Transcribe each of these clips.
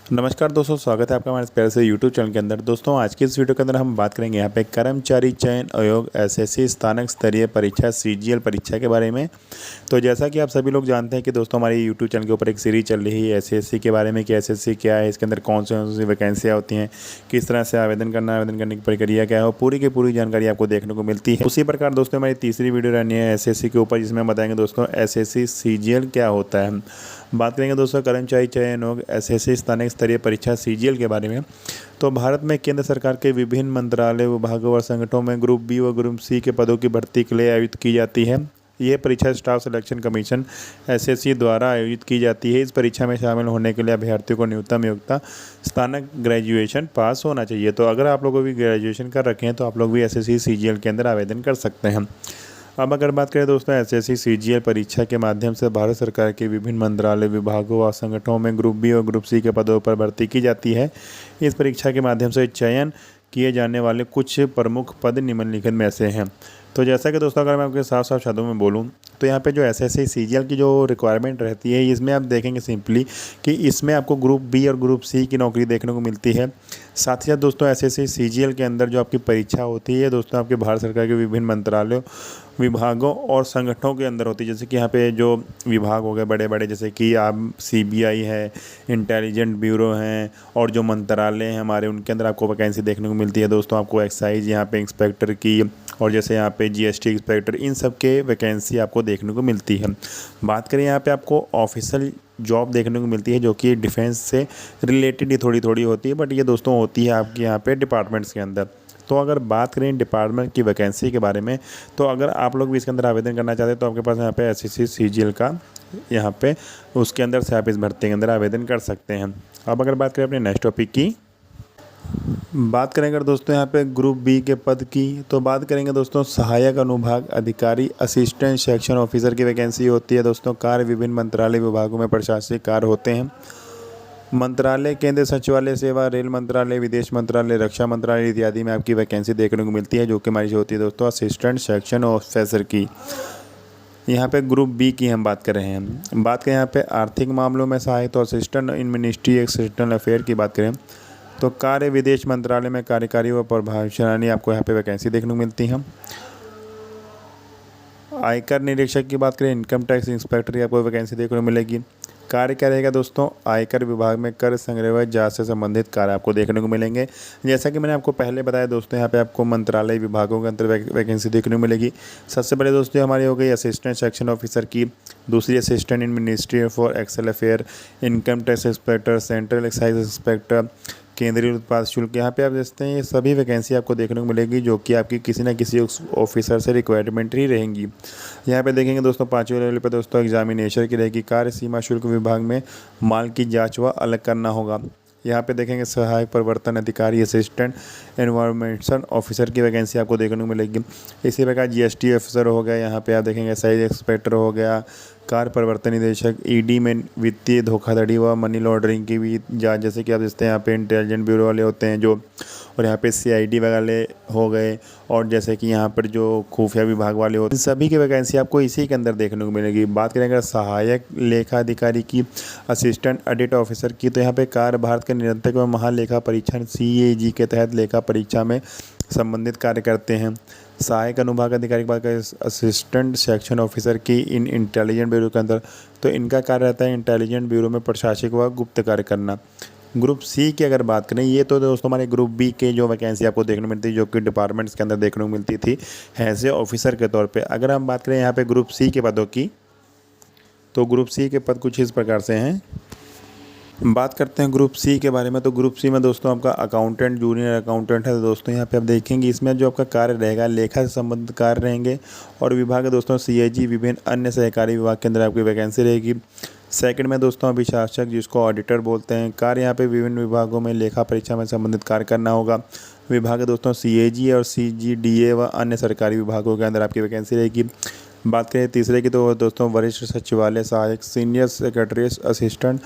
नमस्कार दोस्तों, स्वागत है आपका हमारे इस प्यारे से यूट्यूब चैनल के अंदर। दोस्तों आज की इस वीडियो के अंदर हम बात करेंगे यहाँ पे कर्मचारी चयन आयोग एसएससी स्थानिक स्तरीय परीक्षा सीजीएल परीक्षा के बारे में। तो जैसा कि आप सभी लोग जानते हैं कि दोस्तों हमारी यूट्यूब चैनल के ऊपर एक सीरीज चल रही है एसएससी के बारे में कि एसएससी क्या है, इसके अंदर कौन सी वैकेंसियाँ होती हैं, किस तरह से आवेदन करना, आवेदन करने की प्रक्रिया क्या है, पूरी की पूरी जानकारी आपको देखने को मिलती है। उसी प्रकार दोस्तों हमारी तीसरी वीडियो रहनी है एसएससी के ऊपर, जिसमें हम बताएंगे दोस्तों एसएससी सीजीएल क्या होता है। बात करेंगे दोस्तों कर्मचारी चयन आयोग एसएससी स्थानिक स्तरीय परीक्षा सीजीएल के बारे में। तो भारत में केंद्र सरकार के विभिन्न मंत्रालय, विभागों और संगठनों में ग्रुप बी व ग्रुप सी के पदों की भर्ती के लिए आयोजित की जाती है। यह परीक्षा स्टाफ सिलेक्शन कमीशन एसएससी द्वारा आयोजित की जाती है। इस परीक्षा में शामिल होने के लिए अभ्यर्थियों को न्यूनतम योग्यता स्नातक ग्रेजुएशन पास होना चाहिए। तो अगर आप लोगों भी ग्रेजुएशन कर रखे हैं तो आप लोग भी एसएससी सीजीएल के अंदर आवेदन कर सकते हैं। अब अगर बात करें दोस्तों एसएससी सीजीएल परीक्षा के माध्यम से भारत सरकार के विभिन्न मंत्रालय, विभागों और संगठनों में ग्रुप बी और ग्रुप सी के पदों पर भर्ती की जाती है। इस परीक्षा के माध्यम से चयन किए जाने वाले कुछ प्रमुख पद निम्नलिखित में से हैं। तो जैसा कि दोस्तों अगर मैं आपके साफ साफ शब्दों में बोलूं तो यहाँ पे जो एसएससी सीजीएल की जो रिक्वायरमेंट रहती है, इसमें आप देखेंगे सिंपली कि इसमें आपको ग्रुप बी और ग्रुप सी की नौकरी देखने को मिलती है। साथ ही साथ दोस्तों एसएससी सीजीएल के अंदर जो आपकी परीक्षा होती है दोस्तों, आपके भारत सरकार के विभिन्न मंत्रालयों, विभागों और संगठनों के अंदर होती है। जैसे कि यहाँ पे जो विभाग हो गए बड़े बड़े, जैसे कि आप सीबीआई है, इंटेलिजेंट ब्यूरो हैं, और जो मंत्रालय हैं हमारे, उनके अंदर आपको वैकेंसी देखने को मिलती है। दोस्तों आपको एक्साइज यहाँ पे इंस्पेक्टर की, और जैसे यहाँ पे जीएसटी इंस्पेक्टर, इन सब के वैकेंसी आपको देखने को मिलती है। बात करें यहाँ पे आपको ऑफिशियल जॉब देखने को मिलती है जो कि डिफेंस से रिलेटेड ही थोड़ी थोड़ी होती है, बट ये दोस्तों होती है आपके यहाँ पे डिपार्टमेंट्स के अंदर। तो अगर बात करें डिपार्टमेंट की वैकेंसी के बारे में, तो अगर आप लोग भी इसके अंदर आवेदन करना चाहते हैं तो आपके पास यहाँ पे एसएससी सीजीएल का यहाँ पे उसके अंदर से आप इस भर्ती के अंदर आवेदन कर सकते हैं। अब अगर बात करें अपने नेक्स्ट टॉपिक की, बात करेंगे दोस्तों यहाँ पे ग्रुप बी के पद की, तो बात करेंगे दोस्तों सहायक अनुभाग अधिकारी, असिस्टेंट सेक्शन ऑफिसर की वैकेंसी होती है। दोस्तों कार्य विभिन्न मंत्रालय विभागों में प्रशासनिक कार्य होते हैं। मंत्रालय, केंद्र सचिवालय सेवा, रेल मंत्रालय, विदेश मंत्रालय, रक्षा मंत्रालय इत्यादि में आपकी वैकेंसी देखने को मिलती है, जो कि हमारी होती है दोस्तों असिस्टेंट सेक्शन ऑफिसर की। यहाँ पे ग्रुप बी की हम बात कर रहे हैं। बात करें यहाँ पे आर्थिक मामलों में सहायक, तो assistant in ministry external affair की बात करें तो कार्य विदेश मंत्रालय में कार्यकारी व प्रभावशाली आपको यहाँ पे वैकेंसी देखने को मिलती है। आयकर निरीक्षक की बात करें, इनकम टैक्स इंस्पेक्टर की आपको वैकेंसी देखने को मिलेगी। कार्य क्या रहेगा दोस्तों, आयकर विभाग में कर संग्रह व जांच से संबंधित कार्य आपको देखने को मिलेंगे। जैसा कि मैंने आपको पहले बताया दोस्तों, यहाँ पे आपको मंत्रालय विभागों के अंदर वैकेंसी देखने को मिलेगी। सबसे पहले दोस्तों हमारी हो गई असिस्टेंट सेक्शन ऑफिसर की, दूसरी assistant in ministry for excel affair, income tax inspector, central excise inspector, केंद्रीय उत्पाद शुल्क। यहाँ पे आप देखते हैं ये सभी वैकेंसी आपको देखने को मिलेगी, जो कि आपकी किसी न किसी ऑफिसर से रिक्वायरमेंट ही रहेंगी। यहाँ पे देखेंगे दोस्तों 5वें लेवल पे दोस्तों एग्जामिनेशन की रहेगी। कार्य सीमा शुल्क विभाग में माल की जांच व अलग करना होगा। यहाँ पे देखेंगे सहायक प्रवर्तन अधिकारी, असिस्टेंट एनवायरमेंटल ऑफिसर की वैकेंसी आपको देखने को मिलेगी। इसी प्रकार जीएसटी ऑफिसर हो गया, यहाँ पे आप देखेंगे एक्साइज इंस्पेक्टर हो गया, कार्य प्रवर्तन निदेशक, ईडी में वित्तीय धोखाधड़ी व मनी लॉन्ड्रिंग की भी जांच, जैसे कि आप देखते हैं यहाँ पे इंटेलिजेंट ब्यूरो वाले होते हैं जो, और यहाँ पे सीआईडी वाले हो गए, और जैसे कि यहाँ पर जो खुफिया विभाग वाले होते हैं, सभी की वैकेंसी आपको इसी के अंदर देखने को मिलेगी। बात करेंगे सहायक लेखा अधिकारी की, असिस्टेंट ऑडिट ऑफिसर की, तो यहाँ पे कार्य भारत के नियंत्रक व महालेखा परीक्षण सीएजी के तहत लेखा परीक्षा में संबंधित कार्य करते हैं। सहायक अनुभाग अधिकारी की बात करें असिस्टेंट सेक्शन ऑफिसर की इन इंटेलिजेंट ब्यूरो के अंदर, तो इनका कार्य रहता है इंटेलिजेंट ब्यूरो में प्रशासनिक व गुप्त कार्य करना। ग्रुप सी की अगर बात करें, ये तो दोस्तों हमारे ग्रुप बी के जो वैकेंसी आपको देखने को मिलती है, जो कि डिपार्टमेंट्स के अंदर देखने को मिलती थी हैज़ ए ऑफिसर के तौर पे। अगर हम बात करें यहाँ पे ग्रुप सी के पदों की, तो ग्रुप सी के पद कुछ इस प्रकार से हैं। बात करते हैं ग्रुप सी के बारे में, तो ग्रुप सी में दोस्तों आपका अकाउंटेंट, जूनियर अकाउंटेंट है। तो दोस्तों यहाँ पे आप देखेंगे इसमें जो आपका कार्य रहेगा लेखा से संबंधित कार्य रहेंगे, और विभाग है दोस्तों सीएजी, विभिन्न अन्य सहकारी विभाग के अंदर आपकी वैकेंसी रहेगी। सेकंड में दोस्तों अभिशासक, जिसको ऑडिटर बोलते हैं, कार्य यहाँ पे विभिन्न विभागों में लेखा परीक्षा में संबंधित कार्य करना होगा। विभाग है दोस्तों सीएजी और सीजीडीए व अन्य सरकारी विभागों के अंदर आपकी वैकेंसी रहेगी। बात करें तीसरे की, तो दोस्तों वरिष्ठ सचिवालय सहायक, सीनियर सेक्रेटरी असिस्टेंट,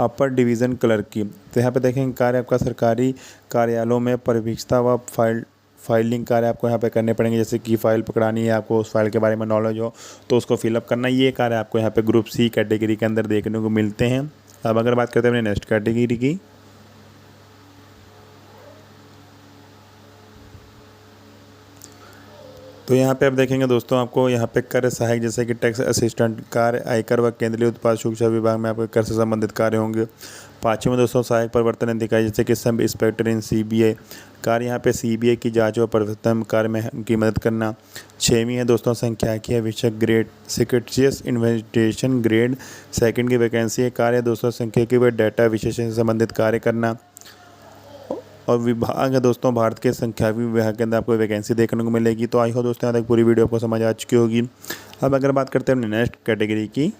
अपर डिवीज़न क्लर्क की। तो यहाँ पे देखेंगे कार्य आपका सरकारी कार्यालयों में परिवीक्षता व फाइलिंग कार्य आपको यहाँ पे करने पड़ेंगे। जैसे कि फ़ाइल पकड़ानी है, आपको उस फाइल के बारे में नॉलेज हो तो उसको फिलअप करना, ये कार्य आपको यहाँ पे ग्रुप सी कैटेगरी के अंदर देखने को मिलते हैं। अब अगर बात करते हैं अपने नेक्स्ट कैटेगरी की, तो यहाँ पे आप देखेंगे दोस्तों, आपको यहाँ पे कर सहायक जैसे कि टैक्स असिस्टेंट कार्य, आयकर व केंद्रीय उत्पाद सूचना विभाग में आपके कर से संबंधित कार्य होंगे। 5वें में दोस्तों सहायक प्रवर्तन अधिकारी जैसे कि सब इंस्पेक्टर इन सीबीआई कार्य, यहाँ पे सीबीआई की जांच व प्रवर्तन कार्य में उनकी मदद करना। 6वीं है दोस्तों संख्याकीय है ग्रेड सेक्रेटरीज इन्वेस्टिगेशन ग्रेड 2 की वैकेंसी है। कार्य दोस्तों संख्याकीय व डाटा विश्लेषण से संबंधित कार्य करना। और विभाग है दोस्तों भारत के संख्याकी विभाग के अंदर आपको वैकेंसी देखने को मिलेगी। तो आई हो दोस्तों यहाँ तक पूरी वीडियो आपको समझ आ चुकी होगी। अब अगर बात करते हैं अपने नेक्स्ट कैटेगरी की,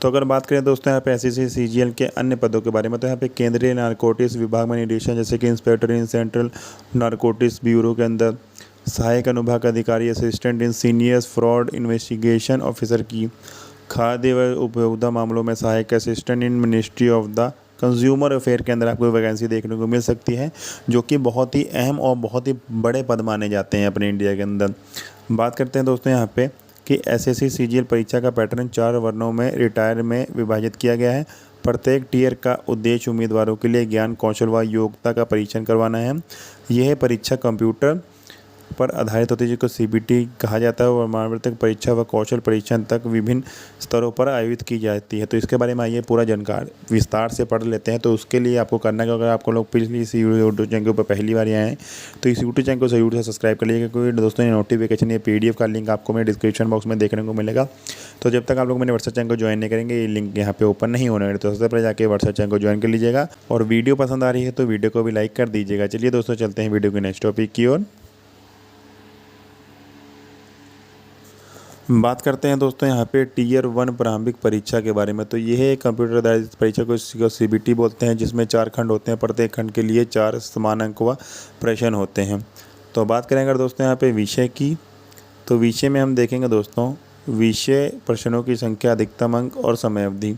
तो अगर बात करें दोस्तों यहाँ पे एसएससी सीजीएल के अन्य पदों के बारे में, तो यहाँ पे केंद्रीय नारकोटिक्स विभाग में निदेशक जैसे कि inspector in central narcotics bureau के अंदर, सहायक अनुभाग अधिकारी assistant in seniors fraud investigation officer की, खाद्य व उपभोक्ता मामलों में सहायक assistant in ministry of the consumer affair के अंदर आपको वैकेंसी देखने को मिल सकती है, जो कि बहुत ही अहम और बहुत ही बड़े पद माने जाते हैं अपने इंडिया के अंदर। बात करते हैं दोस्तों यहाँ पे कि एसएससी सीजीएल परीक्षा का पैटर्न 4 वर्णों में रिटायर में विभाजित किया गया है। प्रत्येक टियर का उद्देश्य उम्मीदवारों के लिए ज्ञान कौशल व योग्यता का परीक्षण करवाना है। यह परीक्षा कंप्यूटर पर आधारित होती है, जिसको सीबीटी कहा जाता है, और मानवर्तक परीक्षा व कौशल परीक्षण तक विभिन्न स्तरों पर आयोजित की जाती है। तो इसके बारे में आइए पूरा जानकारी विस्तार से पढ़ लेते हैं। तो उसके लिए आपको करना है, अगर आपको लोग पिछली इस यूट्यूब चैनल के ऊपर पहली बार आए हैं तो इस यूट्यूब चैनल को जरूर से सब्सक्राइब कर लीजिएगा, क्योंकि दोस्तों ये नोटिफिकेशन, ये PDF का लिंक आपको मेरे डिस्क्रिप्शन बॉक्स में देखने को मिलेगा। तो जब तक आप लोग मेरे व्हाट्सएप चैनल को ज्वाइन नहीं करेंगे, ये लिंक यहाँ पे ओपन नहीं होने वाला, तो सबसे पहले जाके व्हाट्सएप चैनल को ज्वाइन कर लीजिएगा। और वीडियो पसंद आ रही है तो वीडियो को भी लाइक कर दीजिएगा। चलिए दोस्तों चलते हैं वीडियो के नेक्स्ट टॉपिक की ओर। बात करते हैं दोस्तों यहाँ पे टियर 1 प्रारंभिक परीक्षा के बारे में। तो यह है कंप्यूटर आधारित परीक्षा को सीबीटी बोलते हैं, जिसमें 4 खंड होते हैं। प्रत्येक खंड के लिए 4 समान अंक व प्रश्न होते हैं। तो बात करें अगर दोस्तों यहाँ पे विषय की, तो विषय में हम देखेंगे दोस्तों विषय प्रश्नों की संख्या, अधिकतम अंक और समय अवधि।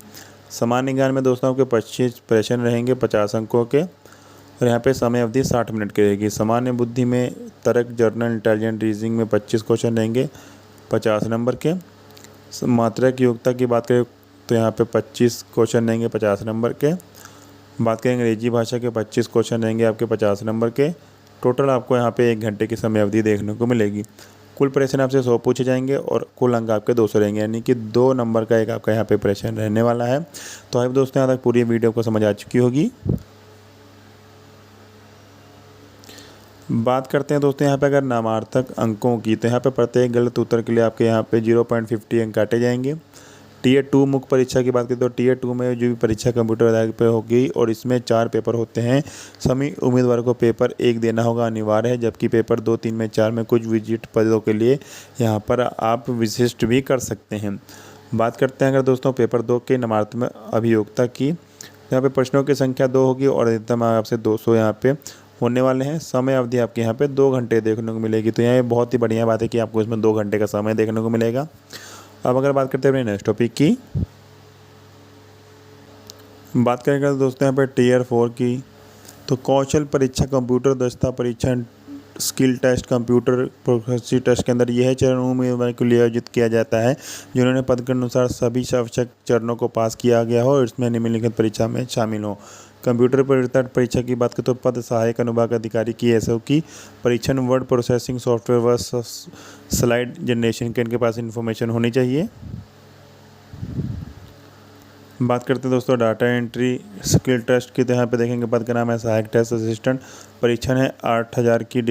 सामान्य ज्ञान में दोस्तों आपके 25 प्रश्न रहेंगे 50 अंकों के, और यहाँ पे समय अवधि 60 मिनट की रहेगी। सामान्य बुद्धि में तर्क, जर्नल, इंटेलिजेंट रीजनिंग में 25 क्वेश्चन रहेंगे 50 नंबर के। मात्रक योग्यता की बात करें तो यहाँ पे 25 क्वेश्चन रहेंगे 50 नंबर के। बात करें अंग्रेजी भाषा के 25 क्वेश्चन रहेंगे आपके 50 नंबर के। टोटल आपको यहाँ पे 1 घंटे की समय अवधि देखने को मिलेगी। कुल प्रश्न आपसे 100 पूछे जाएंगे और कुल अंक आपके 200 रहेंगे, यानी कि 2 नंबर का एक आपका यहाँ पे प्रश्न रहने वाला है। तो आप दोस्तों यहाँ तक पूरी वीडियो को समझ आ चुकी होगी। बात करते हैं दोस्तों यहाँ पे अगर नामार्थक अंकों की, तो यहाँ पे प्रत्येक गलत उत्तर के लिए आपके यहाँ पे 0.50 अंक काटे जाएंगे। टियर 2 मुख्य परीक्षा की बात करें तो टियर 2 में जो भी परीक्षा कंप्यूटर आधारित पे होगी, और इसमें 4 पेपर होते हैं। सभी उम्मीदवारों को पेपर 1 देना होगा, अनिवार्य है, जबकि पेपर 2, 3 में 4 में कुछ विजिट पदों के लिए यहाँ पर आप विशिष्ट भी कर सकते हैं। बात करते हैं अगर दोस्तों पेपर 2 के नामार्थक अभियोक्ता की, यहाँ पे प्रश्नों की संख्या 2 होगी और अधिकतम आपसे 200 यहाँ पे होने वाले हैं। समय अवधि आपके यहाँ पे 2 घंटे देखने को मिलेगी। तो यहाँ बहुत ही बढ़िया बात है कि आपको इसमें 2 घंटे का समय देखने को मिलेगा। अब अगर बात करते हैं अपने नेक्स्ट टॉपिक की, बात करेंगे दोस्तों यहाँ पे टियर 4 की, तो कौशल परीक्षा, कंप्यूटर दक्षता परीक्षण, skill test, computer proficiency test के अंदर यह चरण उम्मीदवार के लिए आयोजित किया जाता है जिन्होंने पद के अनुसार सभी आवश्यक चरणों को पास किया गया हो और इसमें निम्नलिखित परीक्षा में शामिल हो। कंप्यूटर परीक्षा की बात करें तो पद सहायक अनुभाग अधिकारी की एसओ की परीक्षण, वर्ड प्रोसेसिंग सॉफ्टवेयर व स्लाइड जनरेशन के इनके पास इंफॉर्मेशन होनी चाहिए। बात करते हैं दोस्तों डाटा एंट्री स्किल टेस्ट की, तो यहाँ पे देखेंगे पद का नाम है सहायक टेस्ट असिस्टेंट। परीक्षण है 8000 की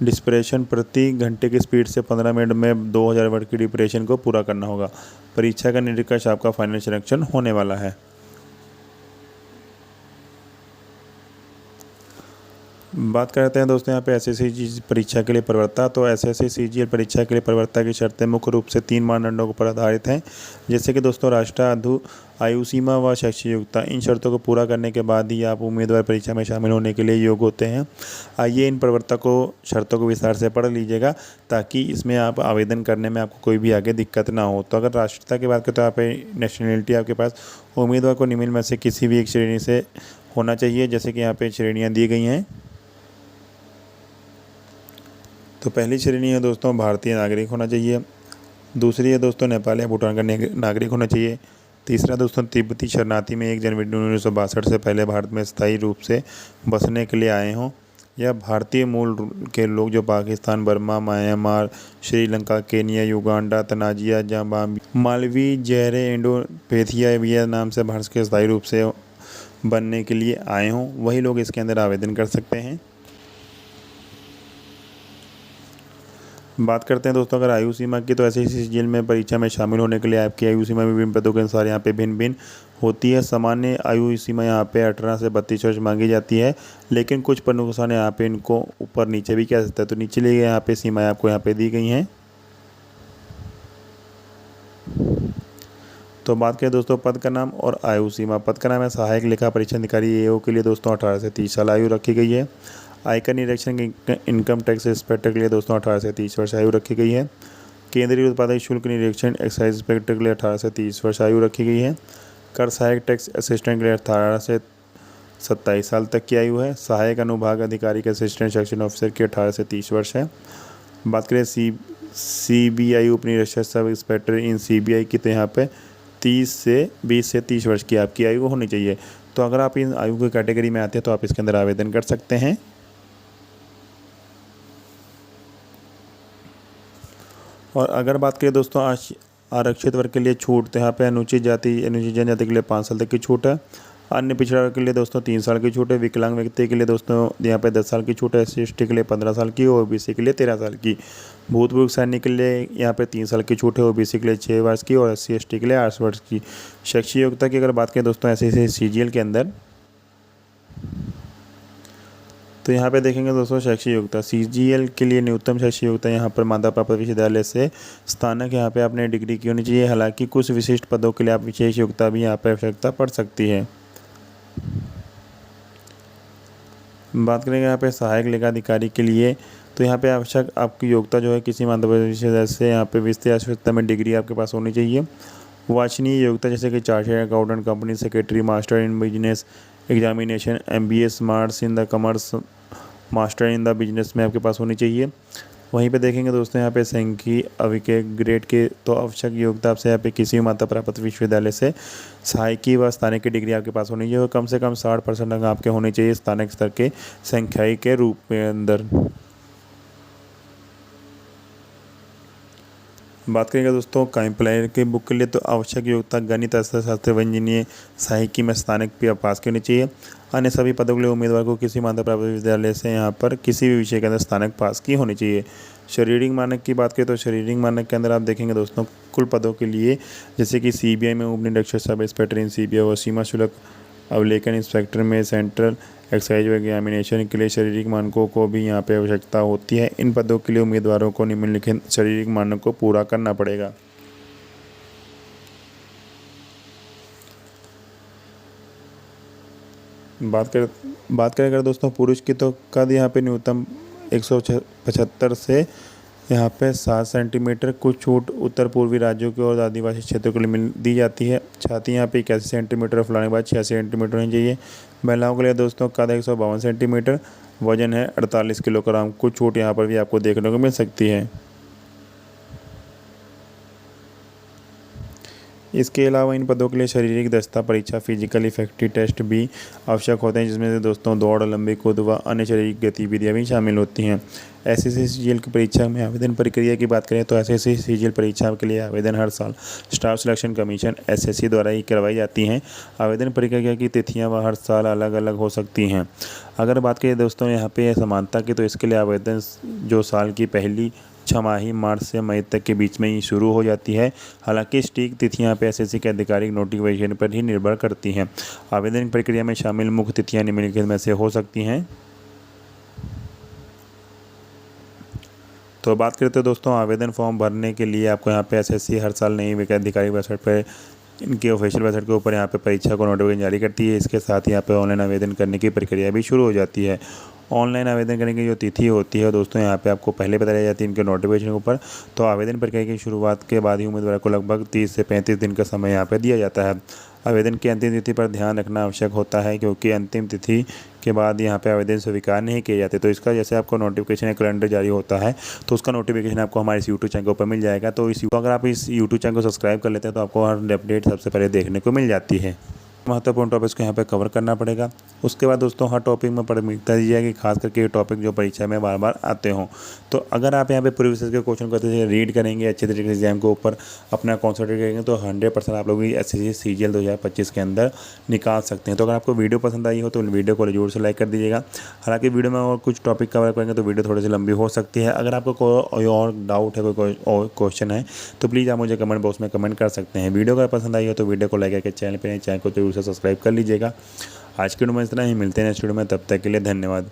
डिस्प्रेशन प्रति घंटे की स्पीड से 15 मिनट में 2000 वर्ड की डिप्रेशन को पूरा करना होगा। परीक्षा का निष्कर्ष आपका फाइनल सिलेक्शन होने वाला है। बात करते हैं दोस्तों यहाँ पे एसएससी परीक्षा के लिए प्रवक्ता, तो एसएससी सीजीएल परीक्षा के लिए प्रवक्ता की शर्तें मुख्य रूप से 3 मानदंडों पर आधारित हैं, जैसे कि दोस्तों राष्ट्रीय आयु सीमा व शैक्षिक योग्यता। इन शर्तों को पूरा करने के बाद ही आप उम्मीदवार परीक्षा में शामिल होने के लिए योग्य होते हैं। आइए इन प्रवक्ता को शर्तों को विस्तार से पढ़ लीजिएगा, ताकि इसमें आप आवेदन करने में आपको कोई भी आगे दिक्कत ना हो। तो अगर राष्ट्रीयता की बात करें तो आप नेशनलिटी आपके पास उम्मीदवार को निम्न में से किसी भी एक श्रेणी से होना चाहिए, जैसे कि यहाँ पे श्रेणियाँ दी गई हैं। तो पहली श्रेणी है दोस्तों भारतीय नागरिक होना चाहिए। दूसरी है दोस्तों नेपाल या भूटान का नागरिक होना चाहिए। तीसरा दोस्तों तिब्बती शरणार्थी में 1 जनवरी 1962 से पहले भारत में स्थायी रूप से बसने के लिए आए हों। यह भारतीय मूल के लोग जो Pakistan, Burma, Myanmar, Sri Lanka, Kenya, Uganda, Tanzania, Zimbabwe, Malvi, ज़ैरे, Indonesia, Vietnam से भारत के स्थायी रूप से बनने के लिए आए हों, वही लोग इसके अंदर आवेदन कर सकते हैं। बात करते हैं दोस्तों अगर आयु सीमा की, तो एसएससी सीजीएल में परीक्षा में शामिल होने के लिए आपकी आयु सीमा विभिन्न पदों के अनुसार यहाँ पे भिन्न भिन्न होती है। सामान्य आयु सीमा यहाँ पे 18 से 32 वर्ष मांगी जाती है, लेकिन कुछ पदों के अनुसार यहाँ पे इनको ऊपर नीचे भी किया सकता है। तो नीचे लिए यहाँ पे सीमाएँ आपको यहाँ पे दी गई हैं। तो बात करें दोस्तों पद का नाम और आयु सीमा। पद का नाम है सहायक लेखा परीक्षा अधिकारी एओ के लिए दोस्तों 18 से 30 साल आयु रखी गई है। आयकर निरीक्षण इनकम टैक्स इंस्पेक्टर के लिए दोस्तों 18 से 30 वर्ष आयु रखी गई है। केंद्रीय उत्पादक शुल्क निरीक्षण एक्साइज इंस्पेक्टर के लिए 18 से 30 वर्ष आयु रखी गई है। कर सहायक टैक्स असिस्टेंट के लिए 18 से 27 साल तक की आयु है। सहायक अनुभाग अधिकारी के असिस्टेंट सेक्शन ऑफिसर की 18 से 30 वर्ष है। बात करें सीबीआई उप निरीक्षक सब इंस्पेक्टर इन सीबीआई की, तो यहाँ पे 20 से 30 वर्ष की आपकी आयु होनी चाहिए। तो अगर आप इन आयु की कैटेगरी में आते हैं तो आप इसके अंदर आवेदन कर सकते हैं। और अगर बात करें दोस्तों आरक्षित वर्ग के लिए छूट, तो यहाँ पे अनुसूचित जाति अनुसूचित जनजाति के लिए 5 साल तक की छूट है। अन्य पिछड़ा वर्ग के लिए दोस्तों 3 साल की छूट है। विकलांग व्यक्ति के लिए दोस्तों यहाँ पे 10 साल की छूट है। SC/ST के लिए 15 साल की और OBC के लिए 13 साल की। भूतपूर्व सैनिक के लिए यहाँ पे 3 साल की छूट है। OBC के लिए 6 वर्ष की और SC/ST के लिए 8 वर्ष की। शैक्षिक योग्यता की अगर बात करें दोस्तों एसएससी सीजीएल के अंदर, तो यहाँ पे देखेंगे दोस्तों शैक्षिक योग्यता सीजीएल के लिए न्यूनतम शैक्षिक योग्यता यहाँ पर मान्यता प्राप्त विश्वविद्यालय से स्नातक यहाँ पे आपने डिग्री की होनी चाहिए। हालांकि कुछ विशिष्ट पदों के लिए आप विशेष योग्यता भी यहाँ पर आवश्यकता पड़ सकती है। बात करेंगे यहाँ पे सहायक लेखा अधिकारी के लिए, तो यहाँ पे आवश्यक आपकी योग्यता जो है किसी मान्यता प्राप्त विश्वविद्यालय से यहाँ पे विस्तृत आवश्यकता में डिग्री आपके पास होनी चाहिए। वांछनीय योग्यता जैसे कि chartered accountant, company secretary, master in business examination, MBA smarts in the commerce, master in the business में आपके पास होनी चाहिए। वहीं पे देखेंगे दोस्तों यहाँ पे संख्यी अविके ग्रेड के, तो आवश्यक योग्यता आपसे यहाँ पे किसी मान्यता प्राप्त विश्वविद्यालय से सहायकी व स्थानिक की डिग्री आपके पास होनी चाहिए और कम से कम 60% अंक आपके होने चाहिए स्थानिक स्तर के संख्याई के रूप में अंदर। बात करेंगे दोस्तों एम्प्लॉयर के बुक के लिए, तो आवश्यक योग्यता गणित, अर्थशास्त्र व इंजीनियर सहायकी में स्नातक भी पास करनी चाहिए। अन्य सभी पदों के लिए उम्मीदवार को किसी मान्यता प्राप्त विद्यालय से यहाँ पर किसी भी विषय के अंदर स्नातक पास की होनी चाहिए। शारीरिक मानक की बात करें तो शारीरिक मानक के अंदर आप देखेंगे दोस्तों कुल पदों के लिए, जैसे कि सीबीआई में उप निरीक्षक सब इंस्पेक्टर इन सीबीआई और सीमा शुल्क अवलेखन इंस्पेक्टर में सेंट्रल एक्साइज व एग्जामिनेशन के लिए शारीरिक मानकों को भी यहाँ पे आवश्यकता होती है। इन पदों के लिए उम्मीदवारों को निम्नलिखित शारीरिक मानक को पूरा करना पड़ेगा। बात करें अगर दोस्तों पुरुष की, तो कद यहाँ पे न्यूनतम 175 से यहाँ पे 7 सेंटीमीटर। कुछ छूट उत्तर पूर्वी राज्यों के और आदिवासी क्षेत्रों के लिए दी जाती है। छाती यहाँ पे 81 सेंटीमीटर, फलाने के बाद 86 सेंटीमीटर होनी चाहिए। महिलाओं के लिए दोस्तों कद 152 सेंटीमीटर, वजन है 48 किलोग्राम। कुछ छूट यहाँ पर भी आपको देखने को मिल सकती है। इसके अलावा इन पदों के लिए शारीरिक दक्षता परीक्षा फिजिकल इफेक्टिव टेस्ट भी आवश्यक होते हैं, जिसमें से दोस्तों दौड़, लंबी कूद व अन्य शारीरिक गतिविधियां भी शामिल होती हैं। एसएससी सीजीएल की परीक्षा में आवेदन प्रक्रिया की बात करें तो एसएससी सीजीएल परीक्षा के लिए आवेदन हर साल स्टाफ सिलेक्शन कमीशन एसएससी द्वारा ही करवाई जाती हैं। आवेदन प्रक्रिया की तिथियाँ वह हर साल अलग अलग हो सकती हैं। अगर बात करें दोस्तों यहाँ पे समानता की, तो इसके लिए आवेदन जो साल की पहली छमाही मार्च से मई तक के बीच में ही शुरू हो जाती है। हालांकि सटीक तिथियां पे एसएससी के आधिकारिक नोटिफिकेशन पर ही निर्भर करती हैं। आवेदन प्रक्रिया में शामिल मुख्य तिथियां निम्नलिखित में से हो सकती हैं। तो बात करते हैं दोस्तों आवेदन फॉर्म भरने के लिए, आपको यहाँ पे एसएससी हर साल नई आधिकारिक वेबसाइट पर इनके ऑफिशियल वेबसाइट के ऊपर यहाँ पे परीक्षा को नोटिफिकेशन जारी करती है। इसके साथ ही यहाँ पे ऑनलाइन आवेदन करने की प्रक्रिया भी शुरू हो जाती है। ऑनलाइन आवेदन करने की जो तिथि होती है दोस्तों यहाँ पे आपको पहले बताई जाती है इनके नोटिफिकेशन के ऊपर। तो आवेदन प्रक्रिया की शुरुआत के बाद ही उम्मीदवार को लगभग 30 से 35 दिन का समय यहाँ पे दिया जाता है। आवेदन की अंतिम तिथि पर ध्यान रखना आवश्यक होता है, क्योंकि अंतिम तिथि के बाद यहाँ पे आवेदन स्वीकार नहीं किए जाते। तो इसका जैसे आपको नोटिफिकेशन या कैलेंडर जारी होता है तो उसका नोटिफिकेशन आपको हमारे इस यूट्यूब चैनल के ऊपर मिल जाएगा। तो अगर आप इस यूट्यूब चैनल को सब्सक्राइब कर लेते हैं तो आपको हर अपडेट सबसे पहले देखने को मिल जाती है। महत्वपूर्ण टॉपिक्स को यहाँ पे कवर करना पड़ेगा। उसके बाद दोस्तों हर टॉपिक में प्राथमिकता दी जाएगी, खास करके ये टॉपिक जो परीक्षा में बार बार आते हों। तो अगर आप यहाँ पे प्रीवियस ईयर के क्वेश्चन को अच्छे से रीड करेंगे, अच्छे तरीके से एग्जाम के ऊपर अपना कॉन्सेंट्रेट करेंगे तो 100% आप लोग SSC CGL 2025 के अंदर निकाल सकते हैं। तो अगर आपको वीडियो पसंद आई हो तो वीडियो को जरूर से लाइक कर दीजिएगा। हालांकि वीडियो में और कुछ टॉपिक कवर करेंगे तो वीडियो थोड़ी सी लंबी हो सकती है। अगर आपको कोई और डाउट है, कोई और क्वेश्चन है तो प्लीज़ आप मुझे कमेंट बॉक्स में कमेंट कर सकते हैं। वीडियो अगर पसंद आई हो तो वीडियो को लाइक करके चैनल को जरूर से सब्सक्राइब कर लीजिएगा। आज के वीडियो में इतना ही, मिलते हैं नेक्स्ट वीडियो में, तब तक के लिए धन्यवाद।